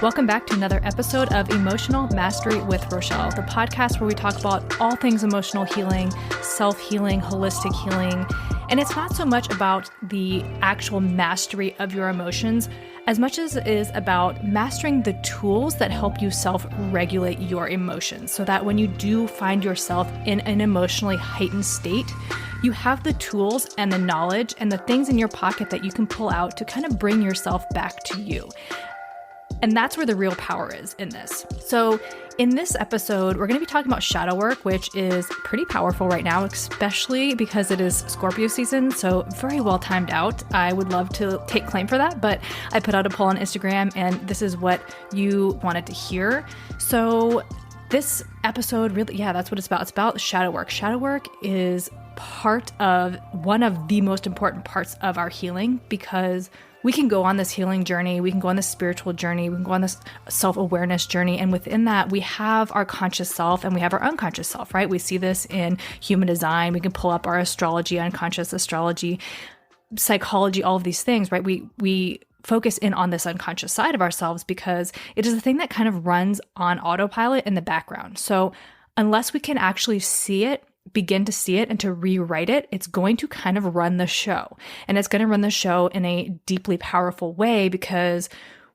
Welcome back to another episode of Emotional Mastery with Rochelle, the podcast where we talk about all things emotional healing, self-healing, holistic healing. And it's not so much about the actual mastery of your emotions as much as it is about mastering the tools that help you self-regulate your emotions so that when you do find yourself in an emotionally heightened state, you have the tools and the knowledge and the things in your pocket that you can pull out to kind of bring yourself back to you. And that's where the real power is in this. So in this episode, we're going to be talking about shadow work, which is pretty powerful right now, especially because it is Scorpio season. So very well timed out. I would love to take claim for that, but I put out a poll on Instagram and this is what you wanted to hear. So this episode really, that's what it's about. It's about shadow work. Shadow work is one of the most important parts of our healing because we can go on this healing journey, we can go on this spiritual journey, we can go on this self-awareness journey. And within that, we have our conscious self and we have our unconscious self, right? We see this in human design. We can pull up our astrology, unconscious astrology, psychology, all of these things, right? We focus in on this unconscious side of ourselves because it is the thing that kind of runs on autopilot in the background. So unless we can actually begin to see it and to rewrite it, it's going to kind of run the show. And it's going to run the show in a deeply powerful way because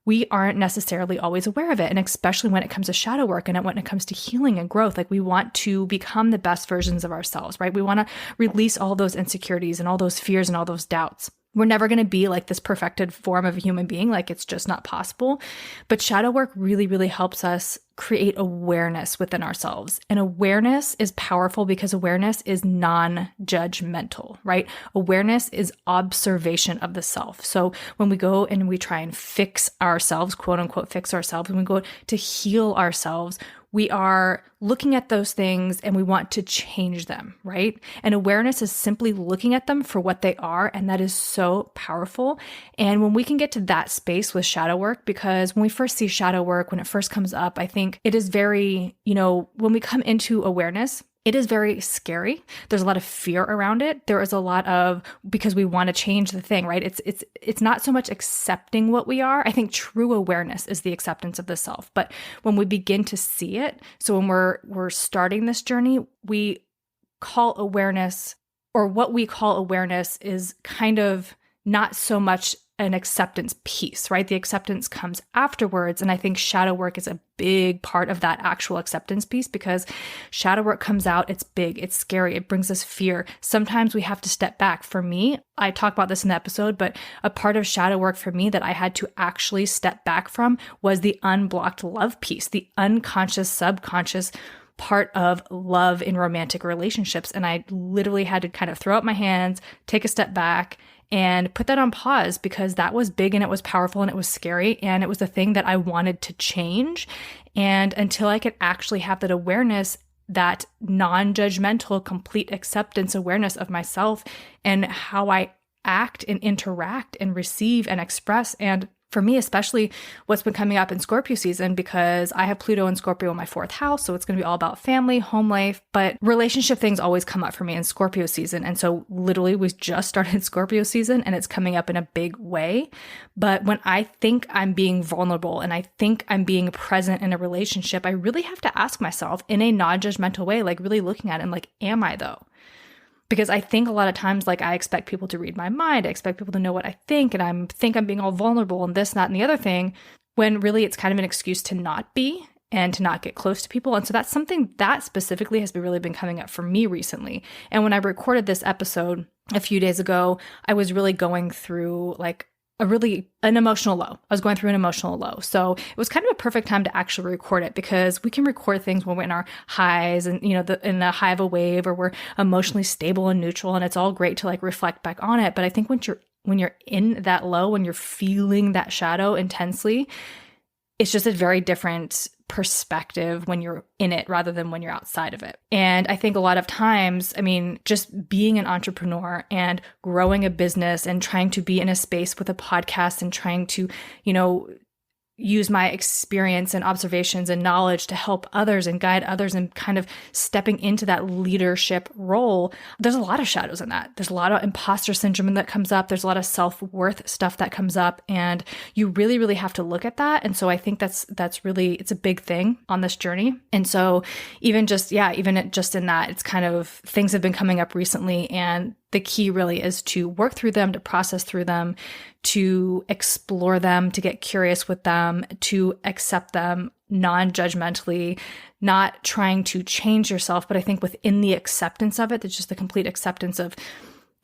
we aren't necessarily always aware of it. And especially when it comes to shadow work and when it comes to healing and growth, like we want to become the best versions of ourselves, right? We want to release all those insecurities and all those fears and all those doubts. We're never going to be like this perfected form of a human being, like it's just not possible. But shadow work really, really helps us create awareness within ourselves. And awareness is powerful because awareness is non-judgmental, right? Awareness is observation of the self. So when we go and we try and fix ourselves, quote unquote, fix ourselves, when we go to heal ourselves, we are looking at those things and we want to change them, right? And awareness is simply looking at them for what they are. And that is so powerful. And when we can get to that space with shadow work, because when we first see shadow work, when it first comes up, I think it is very, when we come into awareness, it is very scary. There's a lot of fear around it. There is a lot of, because we want to change the thing, right? It's not so much accepting what we are. I think true awareness is the acceptance of the self. But when we begin to see it, so when we're starting this journey, we call awareness, or what we call awareness is kind of not so much an acceptance piece, right? The acceptance comes afterwards. And I think shadow work is a big part of that actual acceptance piece because shadow work comes out, it's big, it's scary, it brings us fear. Sometimes we have to step back. For me, I talk about this in the episode, but a part of shadow work for me that I had to actually step back from was the unblocked love piece, the unconscious, subconscious part of love in romantic relationships. And I literally had to kind of throw up my hands, take a step back, and put that on pause because that was big and it was powerful and it was scary and it was the thing that I wanted to change. And until I could actually have that awareness, that non-judgmental, complete acceptance awareness of myself and how I act and interact and receive and express. And for me, especially what's been coming up in Scorpio season, because I have Pluto and Scorpio in my 4th house. So it's going to be all about family, home life, but relationship things always come up for me in Scorpio season. And so literally we just started Scorpio season and it's coming up in a big way. But when I think I'm being vulnerable and I think I'm being present in a relationship, I really have to ask myself in a non-judgmental way, like really looking at it and like, am I though? Because I think a lot of times, like I expect people to read my mind. I expect people to know what I think. And I think I'm being all vulnerable and this, that, and the other thing, when really it's kind of an excuse to not be and to not get close to people. And so that's something that specifically has really been coming up for me recently. And when I recorded this episode a few days ago, I was really going through like an emotional low. I was going through an emotional low. So it was kind of a perfect time to actually record it because we can record things when we're in our highs and, in the high of a wave or we're emotionally stable and neutral. And it's all great to like reflect back on it. But I think when you're in that low, when you're feeling that shadow intensely, it's just a very different perspective when you're in it rather than when you're outside of it. And I think a lot of times, just being an entrepreneur and growing a business and trying to be in a space with a podcast and trying to, use my experience and observations and knowledge to help others and guide others and kind of stepping into that leadership role, there's a lot of shadows in that. There's a lot of imposter syndrome that comes up. There's a lot of self-worth stuff that comes up, and you really, really have to look at that. And so I think that's really, it's a big thing on this journey. And so even just in that, it's kind of things have been coming up recently, and the key really is to work through them, to process through them, to explore them, to get curious with them, to accept them non-judgmentally, not trying to change yourself. But I think within the acceptance of it, it's just the complete acceptance of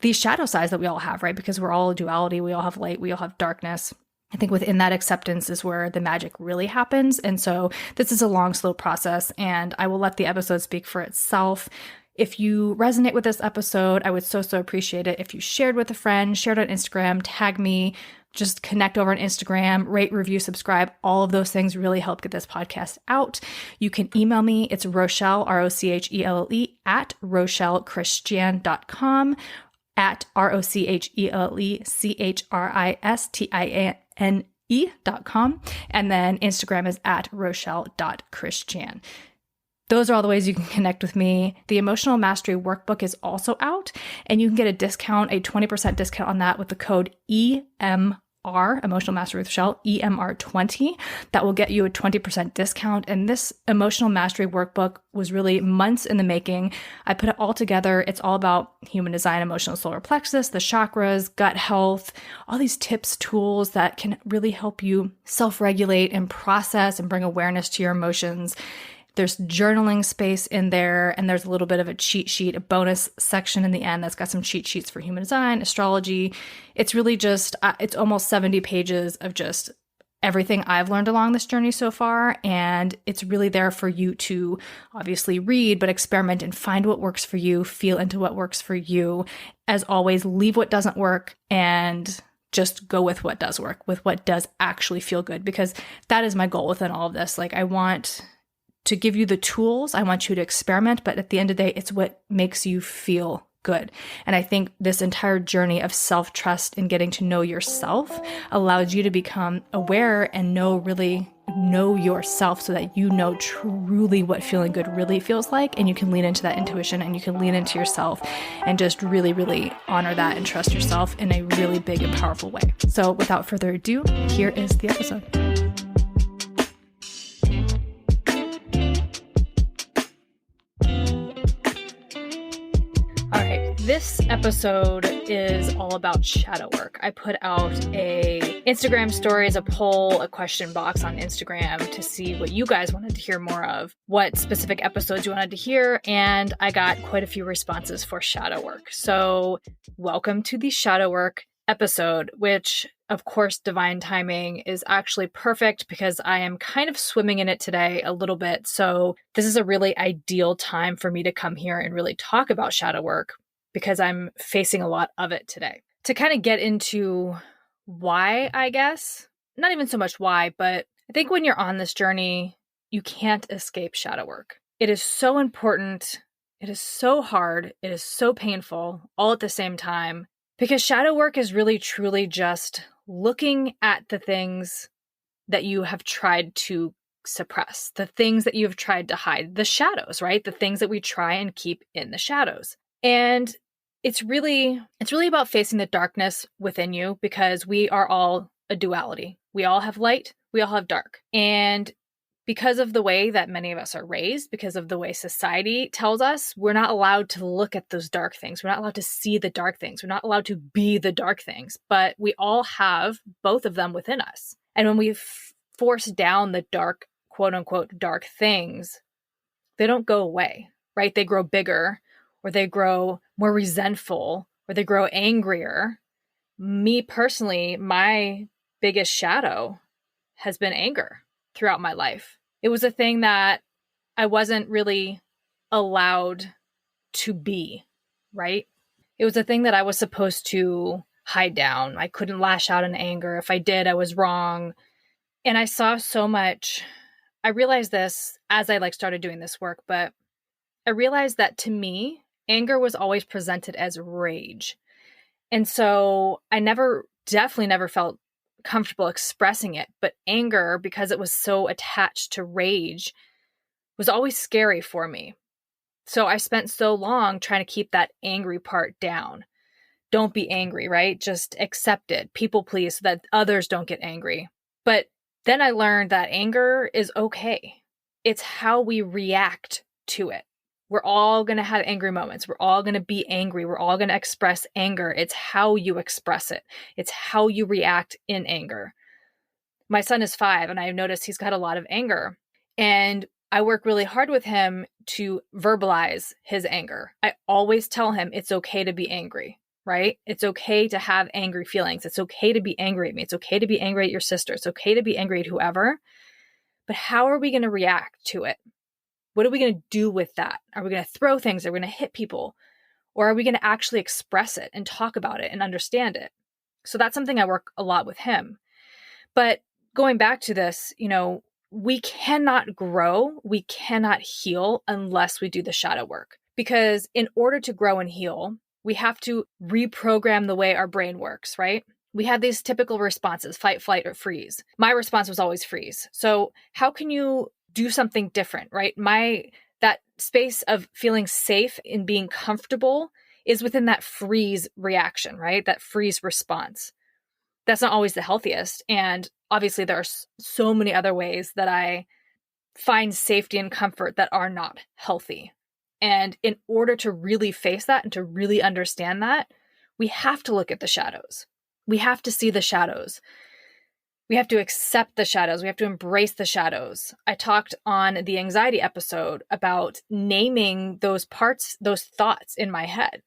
these shadow sides that we all have, right? Because we're all a duality. We all have light. We all have darkness. I think within that acceptance is where the magic really happens. And so this is a long, slow process, and I will let the episode speak for itself. If you resonate with this episode, I would so appreciate it if you shared with a friend, shared on Instagram, tag me, just connect over on Instagram, rate, review, subscribe. All of those things really help get this podcast out. You can email me. It's Rochelle, Rochelle, at RochelleChristian.com, at RochelleChristiane.com. And then Instagram is at Rochelle.Christian. Those are all the ways you can connect with me. The Emotional Mastery Workbook is also out, and you can get a discount, a 20% discount on that with the code EMR, Emotional Mastery with Rochelle, EMR20. That will get you a 20% discount. And this Emotional Mastery Workbook was really months in the making. I put it all together. It's all about human design, emotional solar plexus, the chakras, gut health, all these tips, tools that can really help you self-regulate and process and bring awareness to your emotions. There's journaling space in there, and there's a little bit of a cheat sheet, a bonus section in the end that's got some cheat sheets for human design, astrology. It's really just, it's almost 70 pages of just everything I've learned along this journey so far. And it's really there for you to obviously read, but experiment and find what works for you, feel into what works for you. As always, leave what doesn't work and just go with what does work, with what does actually feel good, because that is my goal within all of this. Like, I want to give you the tools. I want you to experiment, but at the end of the day, it's what makes you feel good. And I think this entire journey of self-trust and getting to know yourself allows you to become aware and know yourself, so that you know truly what feeling good really feels like, and you can lean into that intuition, and you can lean into yourself and just really, really honor that and trust yourself in a really big and powerful way. So without further ado, here is the episode. This episode is all about shadow work. I put out a Instagram stories, a poll, a question box on Instagram to see what you guys wanted to hear more of, what specific episodes you wanted to hear, and I got quite a few responses for shadow work. So welcome to the shadow work episode, which of course, divine timing is actually perfect because I am kind of swimming in it today a little bit. So this is a really ideal time for me to come here and really talk about shadow work, because I'm facing a lot of it today. To kind of get into why, I guess, not even so much why, but I think when you're on this journey, you can't escape shadow work. It is so important. It is so hard. It is so painful all at the same time, because shadow work is really, truly just looking at the things that you have tried to suppress, the things that you have tried to hide, the shadows, right? The things that we try and keep in the shadows. And it's really about facing the darkness within you, because we are all a duality. We all have light, we all have dark. And because of the way that many of us are raised, because of the way society tells us, we're not allowed to look at those dark things. We're not allowed to see the dark things. We're not allowed to be the dark things, but we all have both of them within us. And when we force down the dark, quote unquote, dark things, they don't go away, right? They grow bigger, or they grow more resentful, or they grow angrier. Me personally, my biggest shadow has been anger throughout my life. It was a thing that I wasn't really allowed to be, right? It was a thing that I was supposed to hide down. I couldn't lash out in anger. If I did, I was wrong. And I saw so much. I realized this as I started doing this work, but I realized that to me, anger was always presented as rage. And so I definitely never felt comfortable expressing it. But anger, because it was so attached to rage, was always scary for me. So I spent so long trying to keep that angry part down. Don't be angry, right? Just accept it. People please so that others don't get angry. But then I learned that anger is okay. It's how we react to it. We're all going to have angry moments. We're all going to be angry. We're all going to express anger. It's how you express it. It's how you react in anger. My son is 5, and I've noticed he's got a lot of anger. And I work really hard with him to verbalize his anger. I always tell him it's okay to be angry, right? It's okay to have angry feelings. It's okay to be angry at me. It's okay to be angry at your sister. It's okay to be angry at whoever. But how are we going to react to it? What are we going to do with that? Are we going to throw things? Are we going to hit people? Or are we going to actually express it and talk about it and understand it? So that's something I work a lot with him. But going back to this, we cannot grow, we cannot heal unless we do the shadow work. Because in order to grow and heal, we have to reprogram the way our brain works, right? We have these typical responses, fight, flight, or freeze. My response was always freeze. So how can you do something different, right? That space of feeling safe and being comfortable is within that freeze reaction, right? That freeze response. That's not always the healthiest. And obviously there are so many other ways that I find safety and comfort that are not healthy. And in order to really face that and to really understand that, we have to look at the shadows. We have to see the shadows. We have to accept the shadows. We have to embrace the shadows. I talked on the anxiety episode about naming those parts, those thoughts in my head,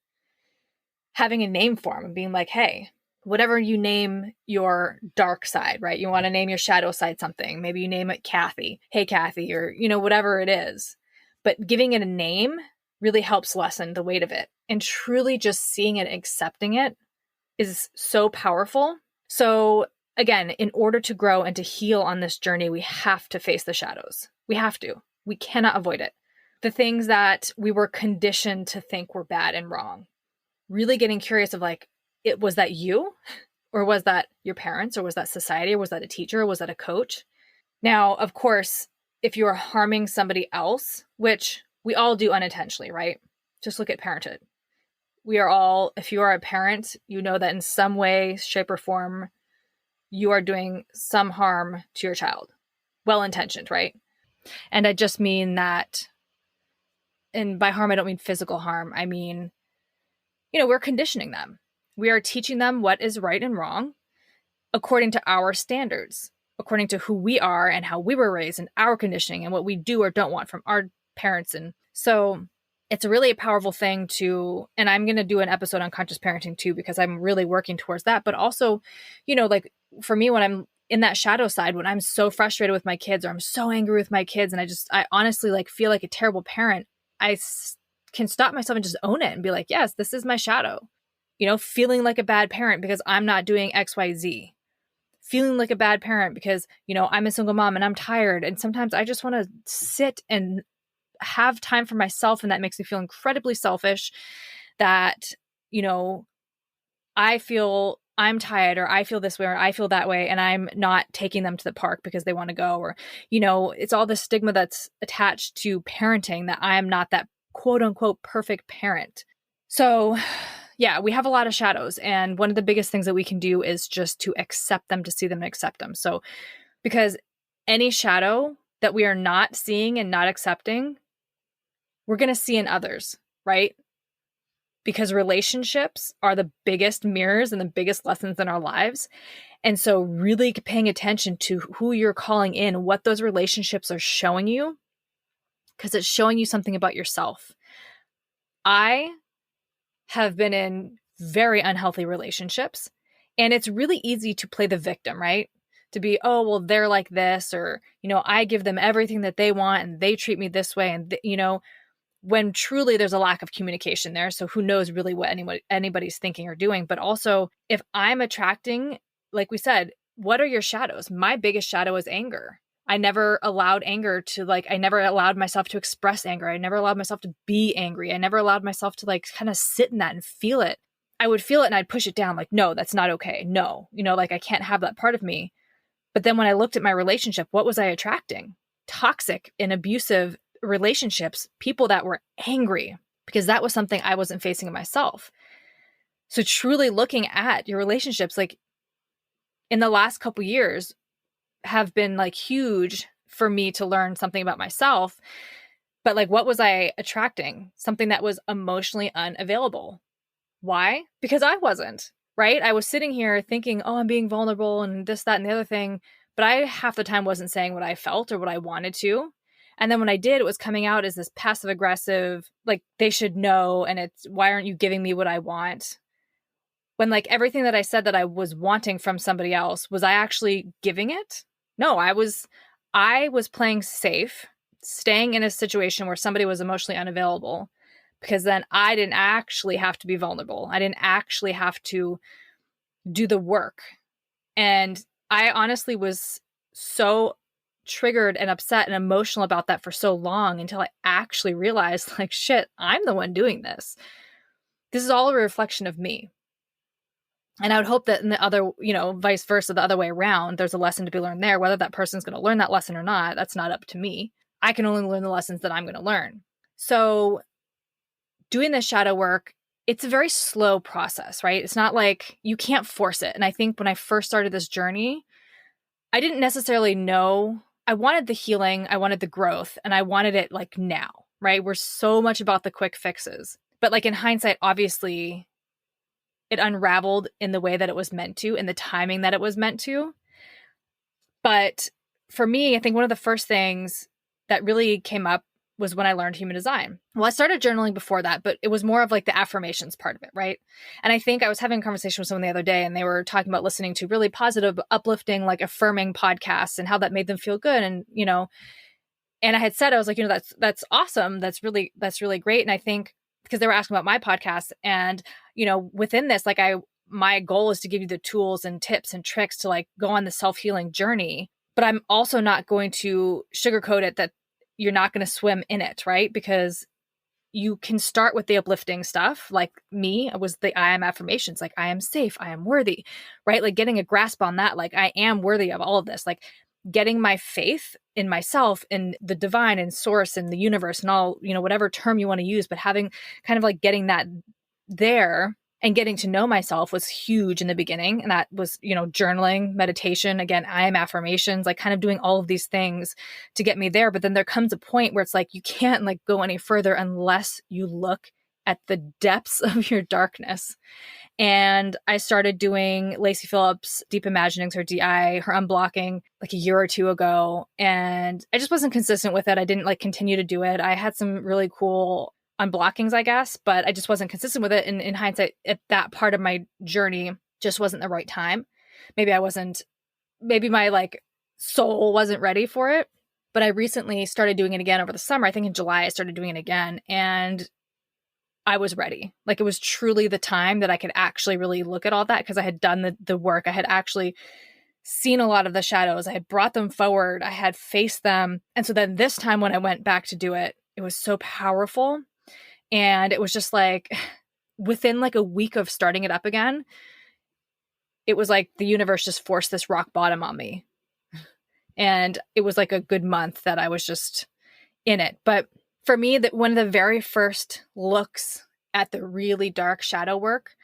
having a name for them and being like, hey, whatever you name your dark side, right? You want to name your shadow side something. Maybe you name it Kathy. Hey, Kathy, or, whatever it is. But giving it a name really helps lessen the weight of it. And truly just seeing it, accepting it is so powerful. So again, in order to grow and to heal on this journey, we have to face the shadows. We have to. We cannot avoid it. The things that we were conditioned to think were bad and wrong. Really getting curious of was that you? Or was that your parents? Or was that society? Or was that a teacher? Or was that a coach? Now, of course, if you are harming somebody else, which we all do unintentionally, right? Just look at parenthood. If you are a parent, you know that in some way, shape, or form, you are doing some harm to your child. Well-intentioned, right? And I just mean that, and by harm, I don't mean physical harm. I mean, we're conditioning them. We are teaching them what is right and wrong according to our standards, according to who we are and how we were raised and our conditioning and what we do or don't want from our parents. And so it's really a powerful thing and I'm going to do an episode on conscious parenting too, because I'm really working towards that. But also, for me, when I'm in that shadow side, when I'm so frustrated with my kids or I'm so angry with my kids and I honestly feel like a terrible parent, I can stop myself and just own it and be like, yes, this is my shadow. Feeling like a bad parent because I'm not doing X, Y, Z. Feeling like a bad parent because, I'm a single mom and I'm tired. And sometimes I just want to sit and have time for myself. And that makes me feel incredibly selfish that, I feel I'm tired or I feel this way or I feel that way. And I'm not taking them to the park because they want to go or, it's all the stigma that's attached to parenting that I am not that quote unquote perfect parent. So yeah, we have a lot of shadows. And one of the biggest things that we can do is just to accept them, to see them and accept them. So because any shadow that we are not seeing and not accepting, we're going to see in others, right? Because relationships are the biggest mirrors and the biggest lessons in our lives. And so really paying attention to who you're calling in, what those relationships are showing you, because it's showing you something about yourself. I have been in very unhealthy relationships, and it's really easy to play the victim, right? To be, oh, well, they're like this, or, I give them everything that they want and they treat me this way. And, when truly there's a lack of communication there. So who knows really what anybody's thinking or doing. But also if I'm attracting, like we said, what are your shadows? My biggest shadow is anger. I never allowed anger to I never allowed myself to express anger. I never allowed myself to be angry. I never allowed myself to kind of sit in that and feel it. I would feel it and I'd push it down like, no, that's not okay. No, like I can't have that part of me. But then when I looked at my relationship, what was I attracting? Toxic and abusive relationships, people that were angry, because that was something I wasn't facing in myself. So truly looking at your relationships, like in the last couple years, have been like huge for me to learn something about myself. But like, what was I attracting? Something that was emotionally unavailable. Why? Because I wasn't, right? I was sitting here thinking, oh, I'm being vulnerable and this, that, and the other thing. But I half the time wasn't saying what I felt or what I wanted to. And then when I did, it was coming out as this passive aggressive, like they should know. And it's, why aren't you giving me what I want? When like everything that I said that I was wanting from somebody else, was I actually giving it? No, I was playing safe, staying in a situation where somebody was emotionally unavailable, because then I didn't actually have to be vulnerable. I didn't actually have to do the work. And I honestly was so triggered and upset and emotional about that for so long until I actually realized, like, shit, I'm the one doing this. This is all a reflection of me. And I would hope that in the other, vice versa, the other way around, there's a lesson to be learned there. Whether that person's going to learn that lesson or not, that's not up to me. I can only learn the lessons that I'm going to learn. So doing this shadow work, it's a very slow process, right? It's not like you can't force it. And I think when I first started this journey, I didn't necessarily know. I wanted the healing, I wanted the growth, and I wanted it like now, right? We're so much about the quick fixes. But like in hindsight, obviously, it unraveled in the way that it was meant to, in the timing that it was meant to. But for me, I think one of the first things that really came up was when I learned human design. Well, I started journaling before that, but it was more of like the affirmations part of it, right? And I think I was having a conversation with someone the other day, and they were talking about listening to really positive, uplifting, like affirming podcasts and how that made them feel good. And, and I had said, I was like, that's awesome. That's really great. And I think because they were asking about my podcast, and, within this, like my goal is to give you the tools and tips and tricks to like go on the self-healing journey, but I'm also not going to sugarcoat it that you're not going to swim in it, right? Because you can start with the uplifting stuff. Like me, it was the I am affirmations. Like I am safe, I am worthy, right? Like getting a grasp on that. Like I am worthy of all of this. Like getting my faith in myself, in the divine and source and the universe and all, whatever term you want to use, but having kind of like getting that there and getting to know myself was huge in the beginning. And that was, journaling, meditation, again, I am affirmations, like kind of doing all of these things to get me there. But then there comes a point where it's like, you can't like go any further unless you look at the depths of your darkness. And I started doing Lacey Phillips' Deep Imaginings, her DI, her unblocking like a year or two ago. And I just wasn't consistent with it. I didn't like continue to do it. I had some really cool unblockings, I guess, but I just wasn't consistent with it. And in hindsight, at that part of my journey just wasn't the right time. Maybe my like soul wasn't ready for it. But I recently started doing it again over the summer. I think in July, I started doing it again. And I was ready. Like it was truly the time that I could actually really look at all that, because I had done the work. I had actually seen a lot of the shadows. I had brought them forward. I had faced them. And so then this time when I went back to do it, it was so powerful. And it was just like within like a week of starting it up again, it was like the universe just forced this rock bottom on me. And it was like a good month that I was just in it. But for me, that one of the very first looks at the really dark shadow work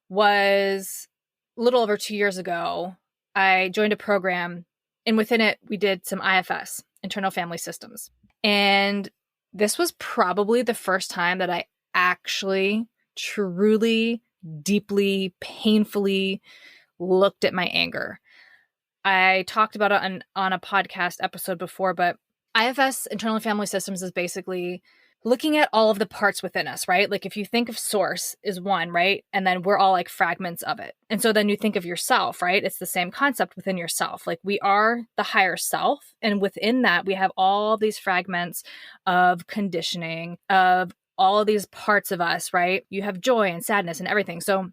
was a little over 2 years ago. I joined a program, and within it, we did some IFS, internal family systems. And this was probably the first time that I actually truly, deeply, painfully looked at my anger. I talked about it on a podcast episode before, but IFS, internal family systems, is basically looking at all of the parts within us, right? Like if you think of source is one, right? And then we're all like fragments of it. And so then you think of yourself, right? It's the same concept within yourself. Like we are the higher self. And within that, we have all these fragments of conditioning, of all of these parts of us, right? You have joy and sadness and everything. So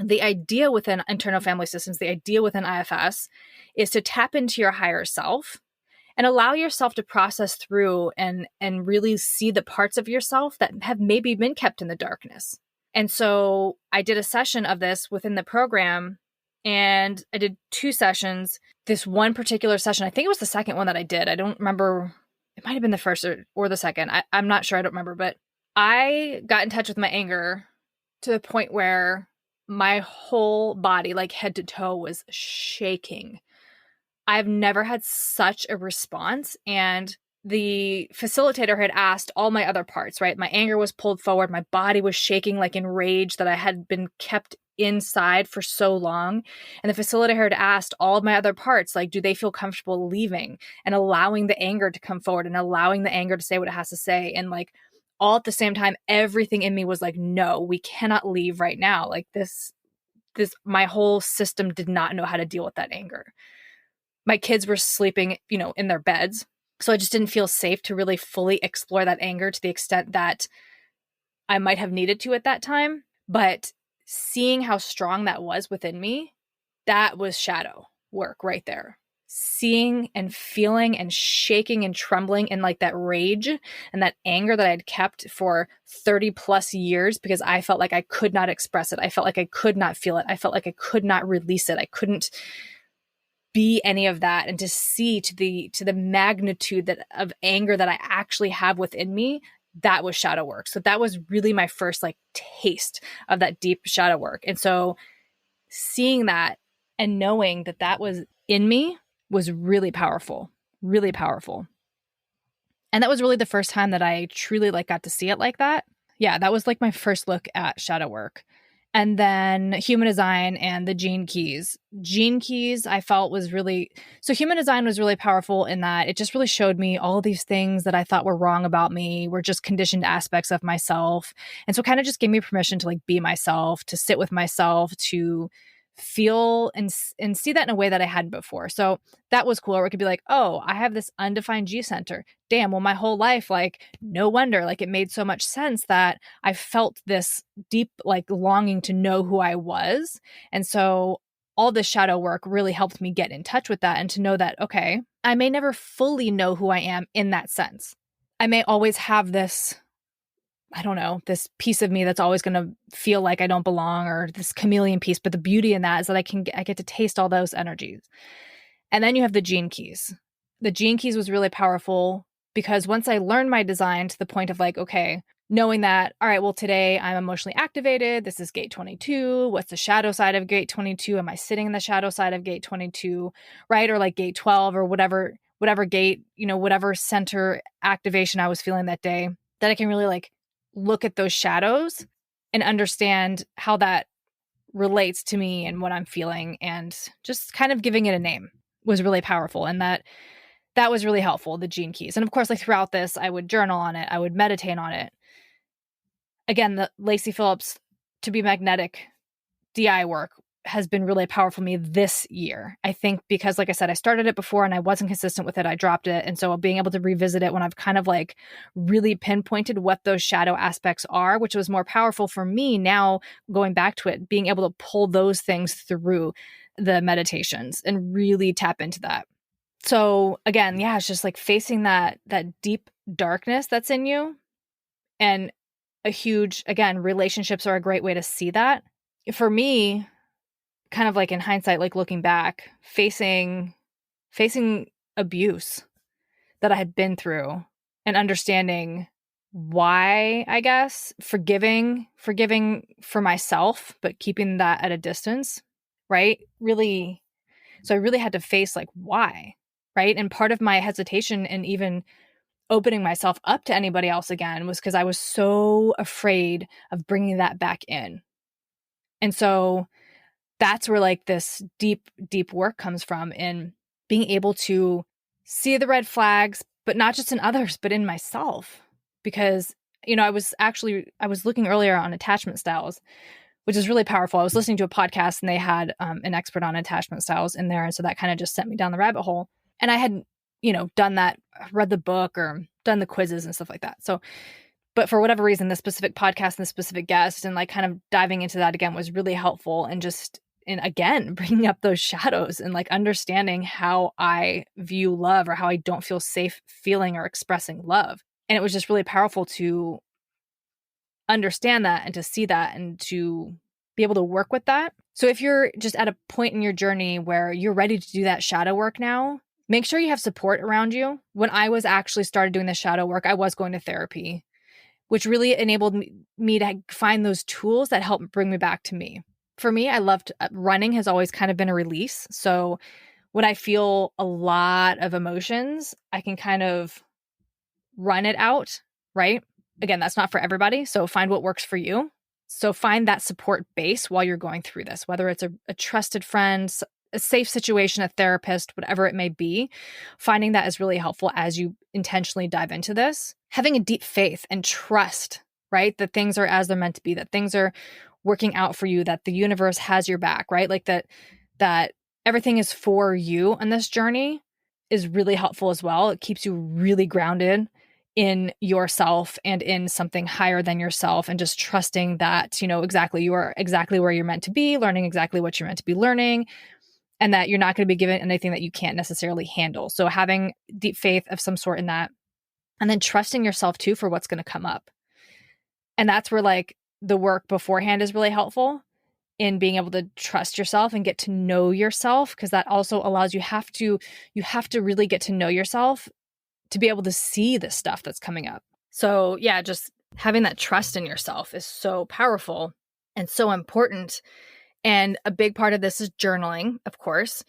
the idea within internal family systems, the idea within IFS is to tap into your higher self and allow yourself to process through and really see the parts of yourself that have maybe been kept in the darkness. And so I did a session of this within the program, and I did 2 sessions. This one particular session, I think it was the second one that I did. I don't remember. It might have been the first or the second. I'm not sure. I don't remember. But I got in touch with my anger to the point where my whole body, like head to toe, was shaking. I've never had such a response. And the facilitator had asked all my other parts, right? My anger was pulled forward. My body was shaking like in rage that I had been kept inside for so long. And the facilitator had asked all of my other parts, like, do they feel comfortable leaving and allowing the anger to come forward and allowing the anger to say what it has to say? And like all at the same time, everything in me was like, no, we cannot leave right now. Like this, my whole system did not know how to deal with that anger. My kids were sleeping, in their beds. So I just didn't feel safe to really fully explore that anger to the extent that I might have needed to at that time. But seeing how strong that was within me, that was shadow work right there. Seeing and feeling and shaking and trembling in like that rage and that anger that I had kept for 30 plus years because I felt like I could not express it. I felt like I could not feel it. I felt like I could not release it. I couldn't be any of that. And to see to the magnitude that of anger that I actually have within me, that was shadow work. So that was really my first like taste of that deep shadow work. And so seeing that and knowing that that was in me was really powerful, really powerful. And that was really the first time that I truly like got to see it like that. Yeah, that was like my first look at shadow work. And then human design and the gene keys. Gene keys I felt was really, so human design was really powerful in that it just really showed me all these things that I thought were wrong about me, were just conditioned aspects of myself. And so kind of just gave me permission to like be myself, to sit with myself, to feel and see that in a way that I hadn't before. So that was cool. Or it could be like, oh, I have this undefined G center. Damn, well, my whole life, like, no wonder, like it made so much sense that I felt this deep, like longing to know who I was. And so all this shadow work really helped me get in touch with that and to know that, okay, I may never fully know who I am in that sense. I may always have this, I don't know, this piece of me that's always going to feel like I don't belong, or this chameleon piece. But the beauty in that is that I get to taste all those energies. And then you have the gene keys. The gene keys was really powerful because once I learned my design to the point of like, okay, knowing that, all right, well, today I'm emotionally activated. This is gate 22. What's the shadow side of gate 22? Am I sitting in the shadow side of gate 22, right? Or like gate 12 or whatever gate, whatever center activation I was feeling that day, that I can really like look at those shadows and understand how that relates to me and what I'm feeling, and just kind of giving it a name was really powerful. And that was really helpful, the gene keys. And of course, like throughout this, I would journal on it. I would meditate on it. Again, the Lacey Phillips To Be Magnetic DI work has been really powerful for me this year. I think because, like I said, I started it before and I wasn't consistent with it. I dropped it. And so being able to revisit it when I've kind of like really pinpointed what those shadow aspects are, which was more powerful for me now going back to it, being able to pull those things through the meditations and really tap into that. So again, yeah, it's just like facing that deep darkness that's in you. And again, relationships are a great way to see that. For me, kind of like in hindsight, like looking back, facing abuse that I had been through and understanding why, I guess, forgiving for myself, but keeping that at a distance, right? Really. So I really had to face like why, right? And part of my hesitation and even opening myself up to anybody else again was because I was so afraid of bringing that back in. And so that's where like this deep, deep work comes from, in being able to see the red flags, but not just in others, but in myself. Because, I was looking earlier on attachment styles, which is really powerful. I was listening to a podcast and they had an expert on attachment styles in there. And so that kind of just sent me down the rabbit hole. And I had, done that, read the book or done the quizzes and stuff like that. So, but for whatever reason, the specific podcast and the specific guest and like kind of diving into that again was really helpful. And again, bringing up those shadows and like understanding how I view love, or how I don't feel safe feeling or expressing love. And it was just really powerful to understand that and to see that and to be able to work with that. So if you're just at a point in your journey where you're ready to do that shadow work now, make sure you have support around you. When I was actually started doing the shadow work, I was going to therapy, which really enabled me to find those tools that help bring me back to me. For me, I loved running has always kind of been a release. So when I feel a lot of emotions, I can kind of run it out, right? Again, that's not for everybody. So find what works for you. So find that support base while you're going through this, whether it's a trusted friend, a safe situation, a therapist, whatever it may be. Finding that is really helpful as you intentionally dive into this. Having a deep faith and trust, right? That things are as they're meant to be, that things are working out for you, that the universe has your back, right? Like that everything is for you on this journey is really helpful as well. It keeps you really grounded in yourself and in something higher than yourself, and just trusting that, exactly, you are exactly where you're meant to be, learning exactly what you're meant to be learning, and that you're not going to be given anything that you can't necessarily handle. So having deep faith of some sort in that, and then trusting yourself too for what's going to come up. And that's where like the work beforehand is really helpful in being able to trust yourself and get to know yourself, because that also allows you have to really get to know yourself to be able to see the stuff that's coming up. So yeah, just having that trust in yourself is so powerful and so important. And a big part of this is journaling, of course,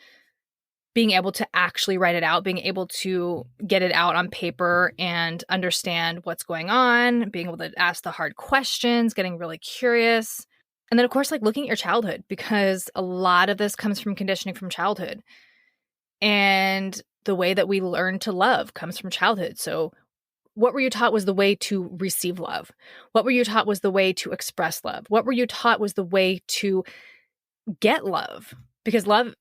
being able to actually write it out, being able to get it out on paper and understand what's going on, being able to ask the hard questions, getting really curious. And then of course, like looking at your childhood, because a lot of this comes from conditioning from childhood. And the way that we learn to love comes from childhood. So what were you taught was the way to receive love? What were you taught was the way to express love? What were you taught was the way to get love? Because love,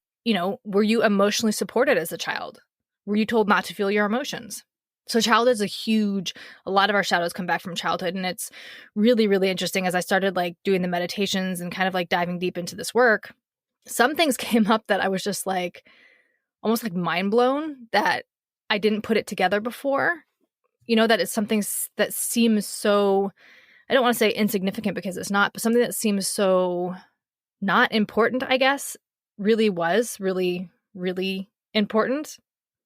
were you emotionally supported as a child? Were you told not to feel your emotions? So childhood is a lot of our shadows come back from childhood. And it's really, really interesting. As I started like doing the meditations and kind of like diving deep into this work, some things came up that I was just like, almost like mind blown that I didn't put it together before. That it's something that seems so, I don't want to say insignificant because it's not, but something that seems so not important, I guess, really was really, really important,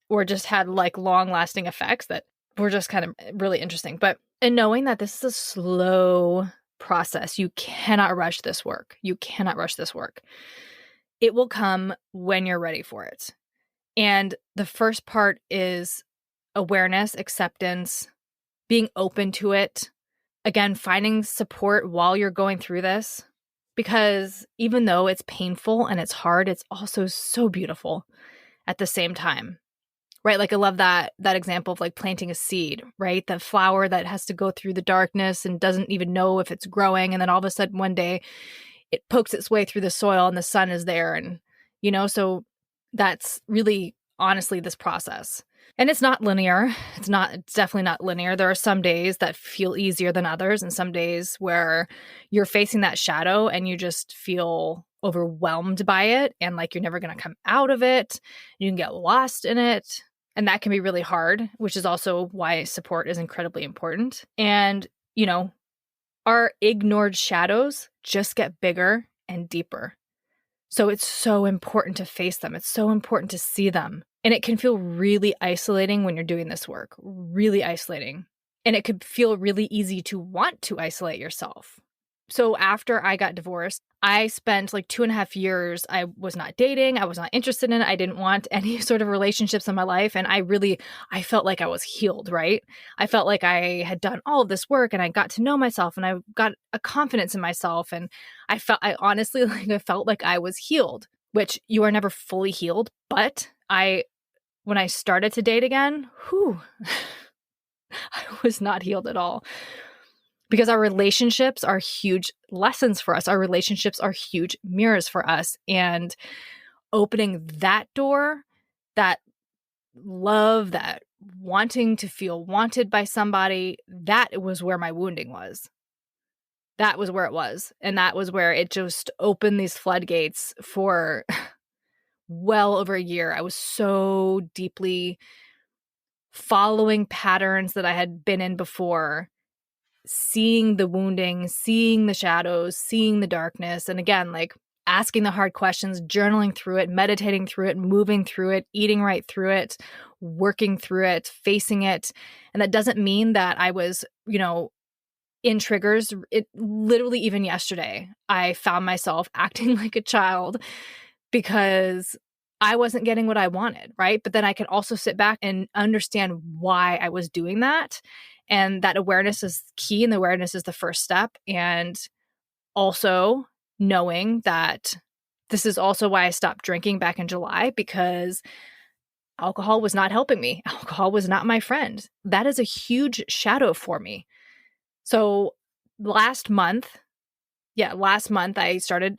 or just had like long lasting effects that were just kind of really interesting. And knowing that this is a slow process, you cannot rush this work. You cannot rush this work. It will come when you're ready for it. And the first part is awareness, acceptance, being open to it. Again, finding support while you're going through this, because even though it's painful and it's hard, it's also so beautiful at the same time, right? Like I love that example of like planting a seed, right? The flower that has to go through the darkness and doesn't even know if it's growing. And then all of a sudden one day it pokes its way through the soil and the sun is there. And, so that's really honestly this process. And it's not linear. It's definitely not linear. There are some days that feel easier than others, and some days where you're facing that shadow and you just feel overwhelmed by it and like you're never going to come out of it. You can get lost in it. And that can be really hard, which is also why support is incredibly important. And, our ignored shadows just get bigger and deeper. So it's so important to face them. It's so important to see them. And it can feel really isolating when you're doing this work, really isolating. And it could feel really easy to want to isolate yourself. So after I got divorced, I spent like 2.5 years. I was not dating. I was not interested in it. I didn't want any sort of relationships in my life. And I felt like I was healed, right? I felt like I had done all of this work and I got to know myself and I got a confidence in myself. And I honestly felt like I was healed, which you are never fully healed. But when I started to date again, I was not healed at all. Because our relationships are huge lessons for us. Our relationships are huge mirrors for us. And opening that door, that love, that wanting to feel wanted by somebody, that was where my wounding was. That was where it was. And that was where it just opened these floodgates for well over a year. I was so deeply following patterns that I had been in before seeing the wounding, seeing the shadows, seeing the darkness. And again, like asking the hard questions, journaling through it, meditating through it, moving through it, eating right through it, working through it, facing it. And that doesn't mean that I was, in triggers. It literally, even yesterday, I found myself acting like a child because I wasn't getting what I wanted, right? But then I could also sit back and understand why I was doing that. And that awareness is key, and the awareness is the first step. And also knowing that this is also why I stopped drinking back in July, because alcohol was not helping me. Alcohol was not my friend. That is a huge shadow for me. So last month I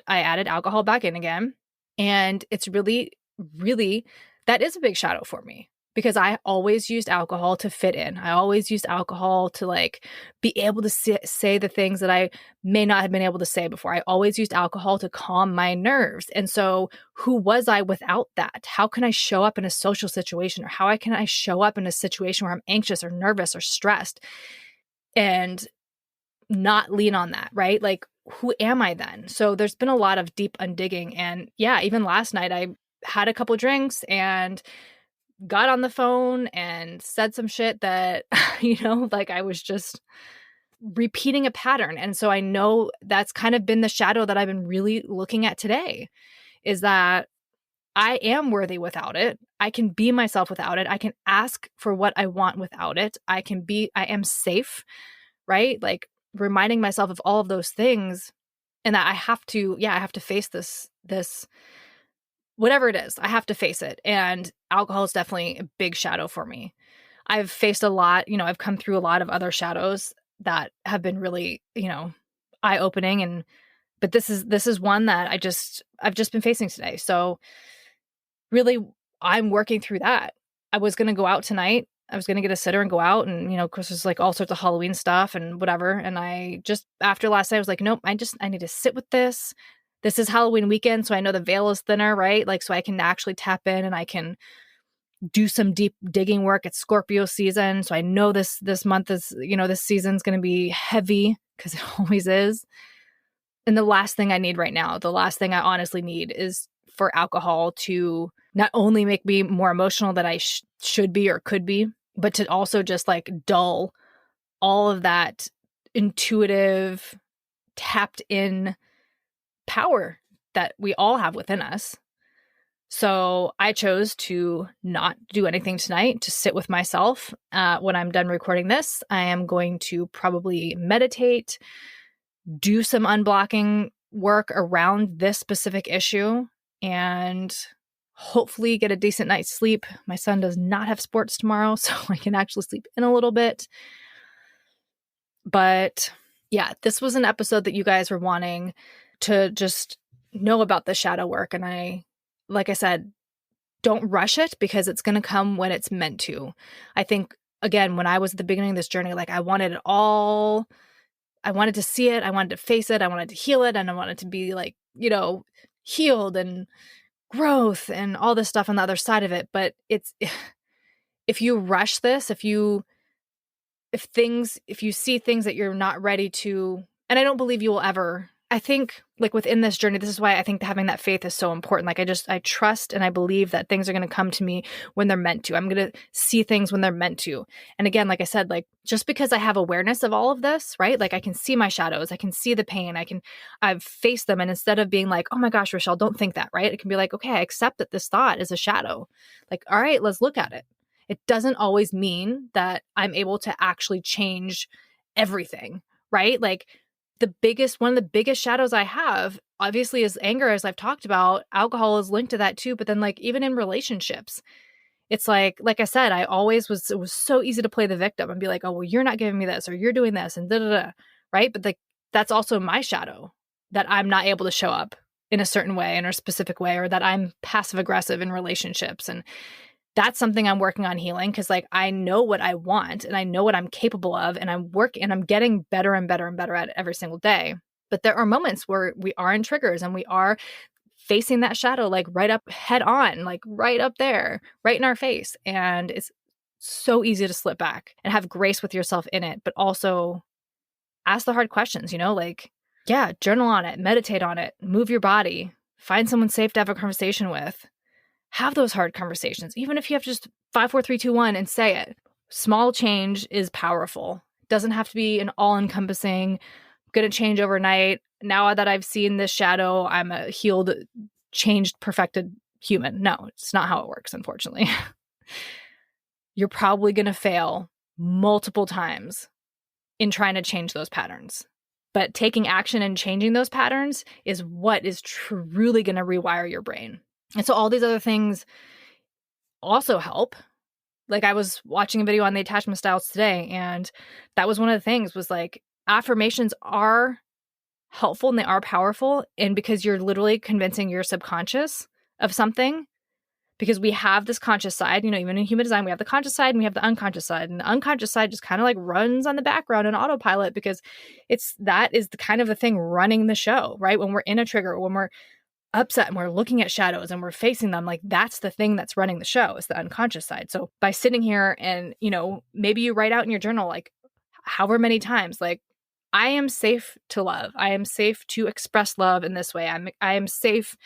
added alcohol back in again. And it's really, really, that is a big shadow for me, because I always used alcohol to fit in. I always used alcohol to like be able to say the things that I may not have been able to say before. I always used alcohol to calm my nerves. And so who was I without that? How can I show up in a social situation, or how can I show up in a situation where I'm anxious or nervous or stressed and not lean on that, right? Like, who am I then? So there's been a lot of deep undigging. And yeah, even last night I had a couple drinks and got on the phone and said some shit that, like I was just repeating a pattern. And so I know that's kind of been the shadow that I've been really looking at today, is that I am worthy without it. I can be myself without it. I can ask for what I want without it. I am safe, right? Like reminding myself of all of those things, and that I have to face this whatever it is. I have to face it. And alcohol is definitely a big shadow for me. I've faced a lot, I've come through a lot of other shadows that have been really, eye-opening, but this is one that I've just been facing today. So really, I'm working through that. I was going to go out tonight. I was going to get a sitter and go out, and, of course, there's like all sorts of Halloween stuff and whatever. And I just, after last night, I was like, nope, I need to sit with this. This is Halloween weekend, so I know the veil is thinner, right? Like, so I can actually tap in and I can do some deep digging work. It's Scorpio season. So I know this month is, this season's going to be heavy, because it always is. And the last thing I need right now, the last thing I honestly need, is for alcohol to not only make me more emotional that I should be or could be, but to also just like dull all of that intuitive, tapped in power that we all have within us. So I chose to not do anything tonight, to sit with myself. When I'm done recording this, I am going to probably meditate, do some unblocking work around this specific issue, and hopefully get a decent night's sleep. My son does not have sports tomorrow, so I can actually sleep in a little bit. But yeah, this was an episode that you guys were wanting to just know about the shadow work. And like I said, don't rush it, because it's going to come when it's meant to. I think, again, when I was at the beginning of this journey, like I wanted it all. I wanted to see it. I wanted to face it. I wanted to heal it. And I wanted to be like, healed and growth and all this stuff on the other side of it. But if you rush this, if you see things that you're not ready to, and I don't believe you will ever, I think like within this journey, this is why I think having that faith is so important. Like I trust and I believe that things are going to come to me when they're meant to. I'm going to see things when they're meant to. And again, like I said, like just because I have awareness of all of this, right? Like I can see my shadows, I can see the pain, I've faced them. And instead of being like, oh my gosh, Rochelle, don't think that, right? It can be like, okay, I accept that this thought is a shadow. Like, all right, let's look at it. It doesn't always mean that I'm able to actually change everything, right? Like one of the biggest shadows I have, obviously, is anger, as I've talked about. Alcohol is linked to that too. But then like even in relationships, it's like I said, it was so easy to play the victim and be like, oh, well, you're not giving me this, or you're doing this, and right? But like that's also my shadow, that I'm not able to show up in a certain way, in a specific way, or that I'm passive aggressive in relationships. And that's something I'm working on healing, because like I know what I want and I know what I'm capable of, and I'm getting better and better and better at it every single day. But there are moments where we are in triggers and we are facing that shadow like right up head on, like right up there, right in our face. And it's so easy to slip back and have grace with yourself in it, but also ask the hard questions, like, yeah, journal on it, meditate on it, move your body, find someone safe to have a conversation with. Have those hard conversations, even if you have to just 5, 4, 3, 2, 1 and say it. Small change is powerful. Doesn't have to be an all-encompassing, going to change overnight. Now that I've seen this shadow, I'm a healed, changed, perfected human. No, it's not how it works, unfortunately. You're probably going to fail multiple times in trying to change those patterns. But taking action and changing those patterns is what is truly going to rewire your brain. And so all these other things also help. Like, I was watching a video on the attachment styles today, and that was one of the things was like, affirmations are helpful and they are powerful. And because you're literally convincing your subconscious of something, because we have this conscious side, even in human design, we have the conscious side and we have the unconscious side. And the unconscious side just kind of like runs on the background in autopilot because that is the kind of the thing running the show, right? When we're in a trigger, when we're upset and we're looking at shadows and we're facing them, like that's the thing that's running the show, is the unconscious side. So by sitting here and, maybe you write out in your journal, like however many times, like, I am safe to love. I am safe to express love in this way. I am safe.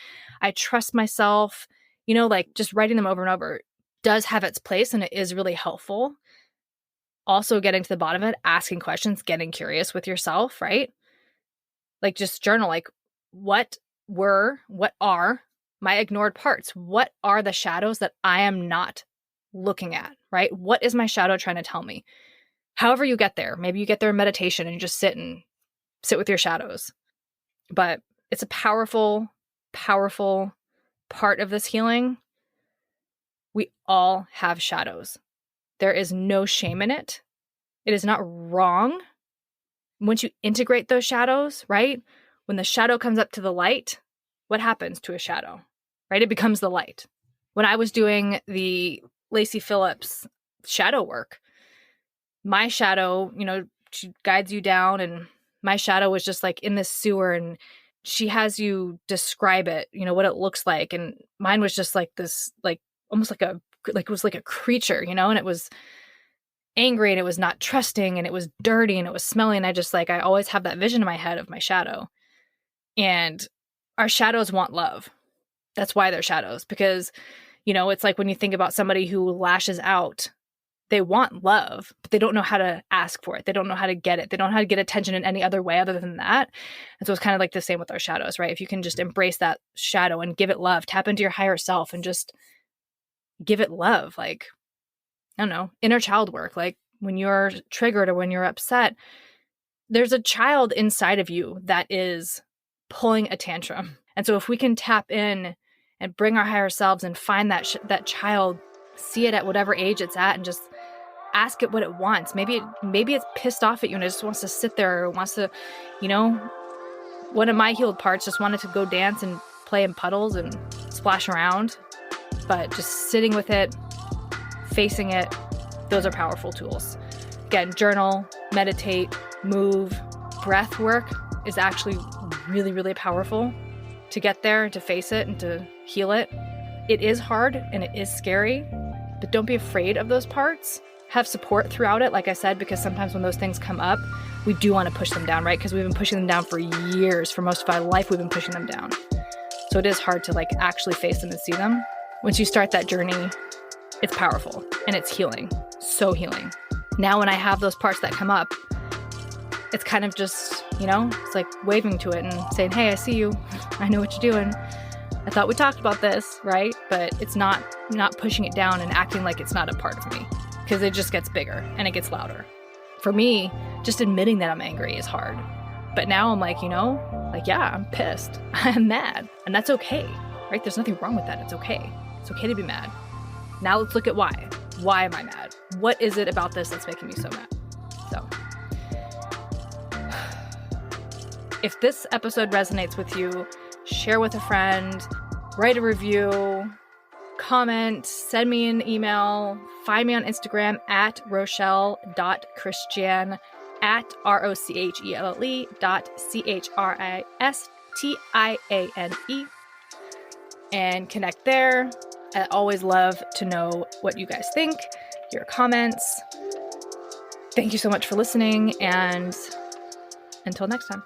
I trust myself. Like just writing them over and over does have its place and it is really helpful. Also getting to the bottom of it, asking questions, getting curious with yourself, right? Like just journal, like what are my ignored parts? What are the shadows that I am not looking at, right? What is my shadow trying to tell me? However you get there, maybe you get there in meditation and you just sit with your shadows. But it's a powerful, powerful part of this healing. We all have shadows. There is no shame in it. It is not wrong. Once you integrate those shadows, right? When the shadow comes up to the light, what happens to a shadow, right? It becomes the light. When I was doing the Lacey Phillips shadow work, my shadow, she guides you down, and my shadow was just like in this sewer, and she has you describe it, what it looks like. And mine was just like this, like almost like it was like a creature, and it was angry and it was not trusting and it was dirty and it was smelly. And I always have that vision in my head of my shadow. And our shadows want love. That's why they're shadows, because, it's like when you think about somebody who lashes out, they want love, but they don't know how to ask for it. They don't know how to get it. They don't know how to get attention in any other way other than that. And so it's kind of like the same with our shadows, right? If you can just embrace that shadow and give it love, tap into your higher self and just give it love. Like, I don't know, inner child work. Like when you're triggered or when you're upset, there's a child inside of you that is pulling a tantrum. And so if we can tap in and bring our higher selves and find that child, see it at whatever age it's at, and just ask it what it wants. Maybe it's pissed off at you and it just wants to sit there, or wants to, one of my healed parts just wanted to go dance and play in puddles and splash around. But just sitting with it, facing it, those are powerful tools. Again, journal, meditate, move. Breath work is actually really, really powerful to get there, to face it, and to heal it. It is hard and it is scary, but don't be afraid of those parts. Have support throughout it, like I said, because sometimes when those things come up, we do want to push them down, right? Because we've been pushing them down for years. For most of our life, we've been pushing them down. So it is hard to actually face them and see them. Once you start that journey, it's powerful and it's healing. So healing. Now when I have those parts that come up, it's kind of just, it's like waving to it and saying, hey, I see you. I know what you're doing. I thought we talked about this, right? But it's not pushing it down and acting like it's not a part of me, because it just gets bigger and it gets louder. For me, just admitting that I'm angry is hard. But now I'm like, yeah, I'm pissed. I'm mad. And that's okay, right? There's nothing wrong with that. It's okay. It's okay to be mad. Now let's look at why. Why am I mad? What is it about this that's making me so mad? So if this episode resonates with you, share with a friend, write a review, comment, send me an email, find me on Instagram at rochelle.christian, at rochelle.christiane, and connect there. I always love to know what you guys think, your comments. Thank you so much for listening, and Until next time.